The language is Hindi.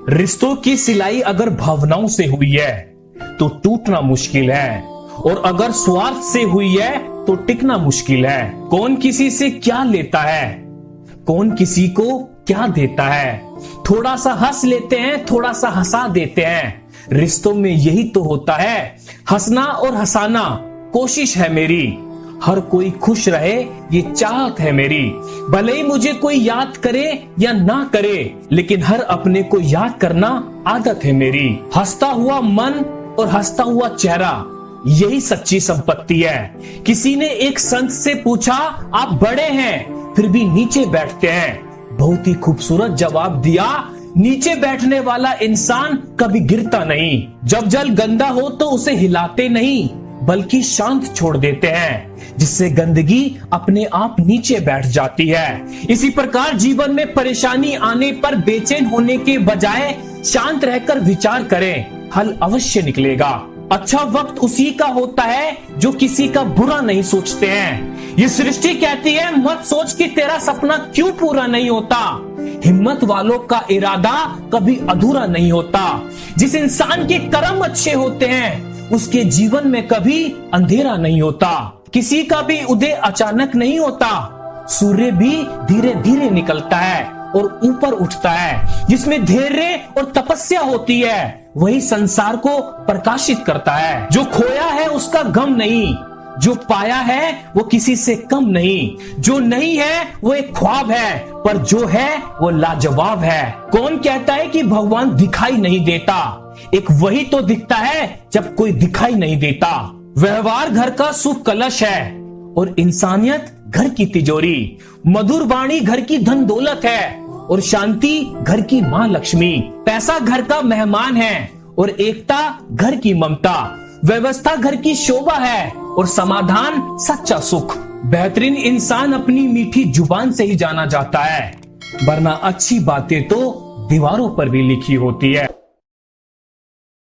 रिश्तों की सिलाई अगर भावनाओं से हुई है तो टूटना मुश्किल है, और अगर स्वार्थ से हुई है तो टिकना मुश्किल है। कौन किसी से क्या लेता है, कौन किसी को क्या देता है। थोड़ा सा हंस लेते हैं, थोड़ा सा हंसा देते हैं। रिश्तों में यही तो होता है, हंसना और हंसाना कोशिश है मेरी। हर कोई खुश रहे ये चाहत है मेरी। भले ही मुझे कोई याद करे या ना करे, लेकिन हर अपने को याद करना आदत है मेरी। हंसता हुआ मन और हंसता हुआ चेहरा, यही सच्ची संपत्ति है। किसी ने एक संत से पूछा, आप बड़े हैं फिर भी नीचे बैठते हैं। बहुत ही खूबसूरत जवाब दिया, नीचे बैठने वाला इंसान कभी गिरता नहीं। जब जल गंदा हो तो उसे हिलाते नहीं, बल्कि शांत छोड़ देते हैं, जिससे गंदगी अपने आप नीचे बैठ जाती है। इसी प्रकार जीवन में परेशानी आने पर बेचैन होने के बजाय शांत रहकर विचार करें, हल अवश्य निकलेगा। अच्छा वक्त उसी का होता है जो किसी का बुरा नहीं सोचते हैं। ये सृष्टि कहती है, मत सोच कि तेरा सपना क्यों पूरा नहीं होता। हिम्मत वालों का इरादा कभी अधूरा नहीं होता। जिस इंसान के कर्म अच्छे होते हैं उसके जीवन में कभी अंधेरा नहीं होता। किसी का भी उदय अचानक नहीं होता, सूर्य भी धीरे धीरे निकलता है और ऊपर उठता है। जिसमें धैर्य और तपस्या होती है वही संसार को प्रकाशित करता है। जो खोया है उसका गम नहीं, जो पाया है वो किसी से कम नहीं। जो नहीं है वो एक ख्वाब है, पर जो है वो लाजवाब है। कौन कहता है कि भगवान दिखाई नहीं देता, एक वही तो दिखता है जब कोई दिखाई नहीं देता। व्यवहार घर का सुख कलश है और इंसानियत घर की तिजोरी। मधुर वाणी घर की धन दौलत है और शांति घर की माँ लक्ष्मी। पैसा घर का मेहमान है और एकता घर की ममता। व्यवस्था घर की शोभा है और समाधान सच्चा सुख। बेहतरीन इंसान अपनी मीठी जुबान से ही जाना जाता है, वरना अच्छी बातें तो दीवारों पर भी लिखी होती है।